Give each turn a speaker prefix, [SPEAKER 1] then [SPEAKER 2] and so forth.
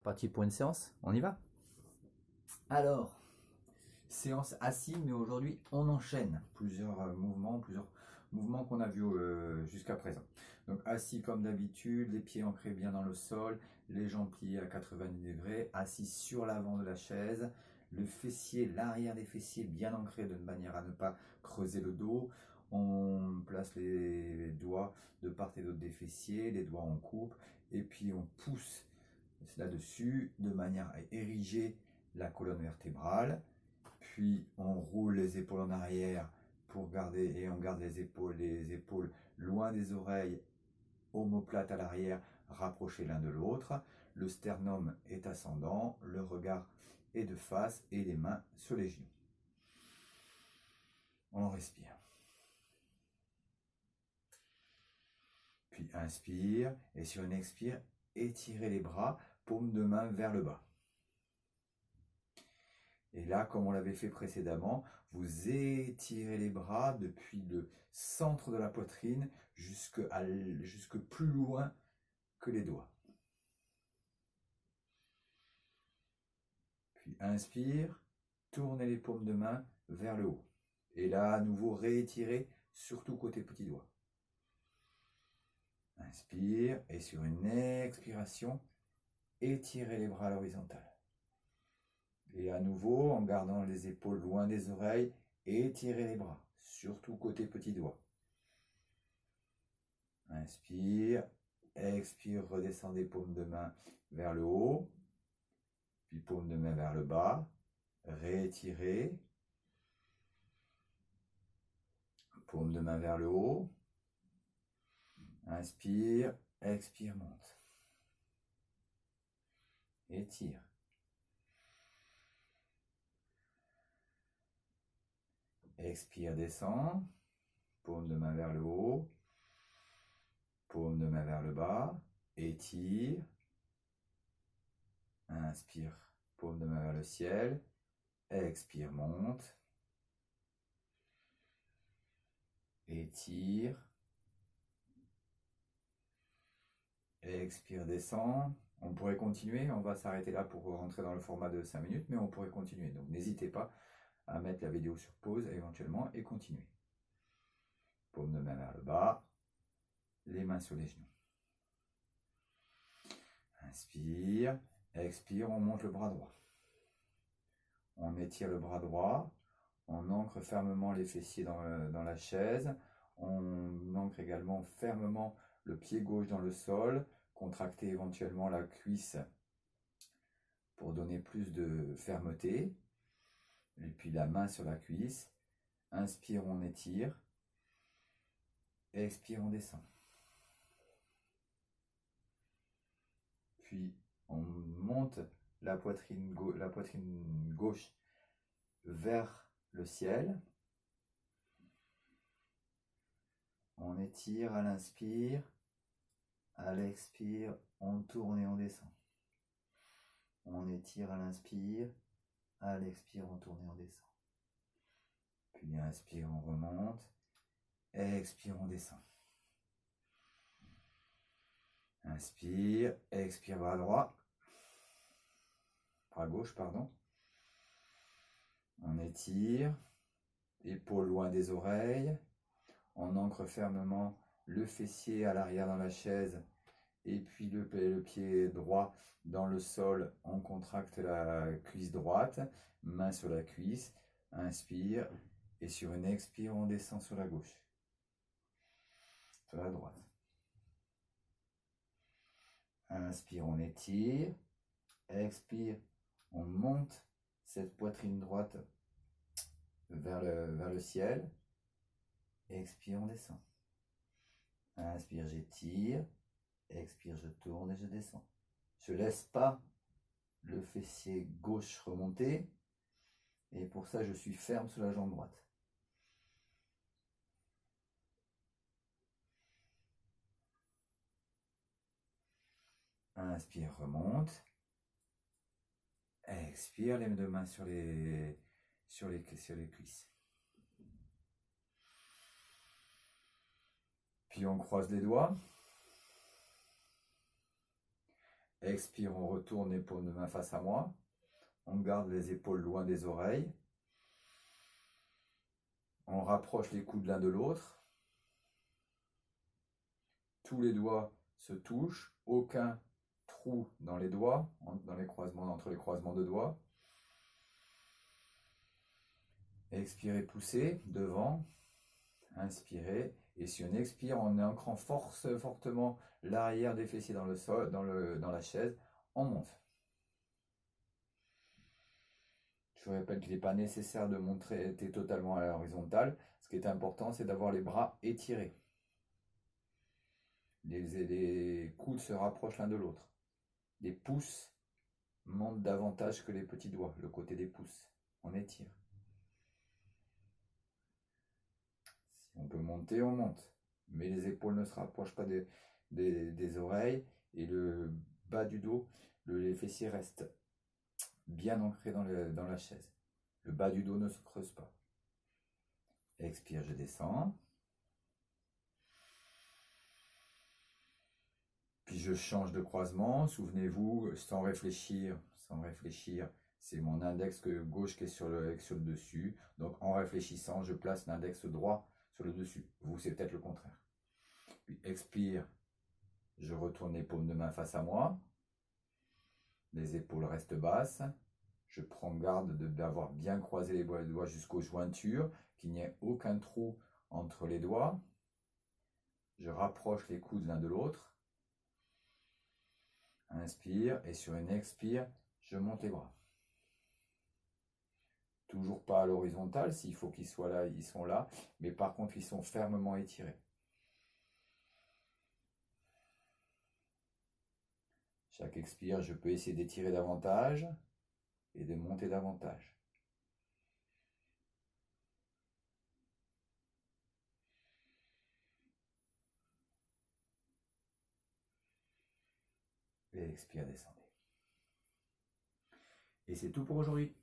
[SPEAKER 1] Parti pour une séance? On y va? Alors, séance assis, mais aujourd'hui on enchaîne plusieurs mouvements qu'on a vus jusqu'à présent. Donc assis comme d'habitude, les pieds ancrés bien dans le sol, les jambes pliées à 90 degrés, assis sur l'avant de la chaise, le fessier, l'arrière des fessiers bien ancré de manière à ne pas creuser le dos. On place les doigts de part et d'autre des fessiers, les doigts en coupe, et puis on pousse là-dessus de manière à ériger la colonne vertébrale. Puis on roule les épaules en arrière pour garder, et on garde les épaules loin des oreilles, omoplate à l'arrière, rapprochés l'un de l'autre. Le sternum est ascendant, le regard est de face et les mains sur les genoux. On respire. Puis inspire, et sur une expire, étirez les bras, paume de main vers le bas. Et là, comme on l'avait fait précédemment, vous étirez les bras depuis le centre de la poitrine jusque plus loin que les doigts. Puis inspire, tournez les paumes de main vers le haut. Et là, à nouveau, réétirez, surtout côté petit doigt. Inspire, et sur une expiration, étirez les bras à l'horizontale. Et à nouveau, en gardant les épaules loin des oreilles, étirez les bras, surtout côté petit doigt. Inspire, expire, redescendez paume de main vers le haut, puis paume de main vers le bas, réétirez, paume de main vers le haut, inspire, expire, monte, étire. Expire, descend, paume de main vers le haut, paume de main vers le bas, étire, inspire, paume de main vers le ciel, expire, monte, étire, expire, descend. On pourrait continuer, on va s'arrêter là pour rentrer dans le format de 5 minutes, mais on pourrait continuer. Donc n'hésitez pas à mettre la vidéo sur pause éventuellement et continuer. Paume de main vers le bas, les mains sur les genoux. Inspire, expire, on monte le bras droit. On étire le bras droit, on ancre fermement les fessiers dans la chaise, on ancre également fermement le pied gauche dans le sol, contractez éventuellement la cuisse pour donner plus de fermeté, et puis la main sur la cuisse. Inspire, on étire, expire, on descend. Puis on monte la poitrine gauche vers le ciel. On étire à l'inspire, à l'expire, on tourne et on descend. On étire à l'inspire, à l'expire, on tourne et on descend. Puis inspire, on remonte, expire, on descend. Inspire, expire, bras droit, bras gauche, pardon. On étire, épaules loin des oreilles. On ancre fermement le fessier à l'arrière dans la chaise et puis le pied droit dans le sol. On contracte la cuisse droite, main sur la cuisse. Inspire et sur une expire, on descend sur la gauche, sur la droite. Inspire, on étire. Expire, on monte cette poitrine droite vers le ciel. Expire, on descend. Inspire, j'étire. Expire, je tourne et je descends. Je ne laisse pas le fessier gauche remonter. Et pour ça, je suis ferme sur la jambe droite. Inspire, remonte. Expire, les deux mains sur les cuisses. Puis on croise les doigts. Expire, on retourne les paumes de main face à moi. On garde les épaules loin des oreilles. On rapproche les coudes l'un de l'autre. Tous les doigts se touchent. Aucun trou dans les doigts, dans les croisements, entre les croisements de doigts. Expirez, poussez devant. Inspirez. Et si on expire, on ancrant fortement l'arrière des fessiers dans le sol, dans la chaise, on monte. Je répète qu'il n'est pas nécessaire de monter totalement à l'horizontale. Ce qui est important, c'est d'avoir les bras étirés. Les coudes se rapprochent l'un de l'autre. Les pouces montent davantage que les petits doigts, le côté des pouces. On étire. Si on peut monter, on monte. Mais les épaules ne se rapprochent pas des oreilles et le bas du dos, les fessiers restent bien ancrés dans la chaise. Le bas du dos ne se creuse pas. Expire, je descends. Puis je change de croisement. Souvenez-vous, sans réfléchir, c'est mon index gauche qui est sur le dessus. Donc en réfléchissant, je place l'index droit sur le dessus. Vous, c'est peut-être le contraire. Puis expire, je retourne les paumes de main face à moi. Les épaules restent basses. Je prends garde d'avoir bien croisé les doigts jusqu'aux jointures, qu'il n'y ait aucun trou entre les doigts. Je rapproche les coudes l'un de l'autre. Inspire, et sur une expire, je monte les bras. Toujours pas à l'horizontale, s'il faut qu'ils soient là, ils sont là, mais par contre, ils sont fermement étirés. Chaque expire, je peux essayer d'étirer davantage et de monter davantage. Et expire, descendez. Et c'est tout pour aujourd'hui.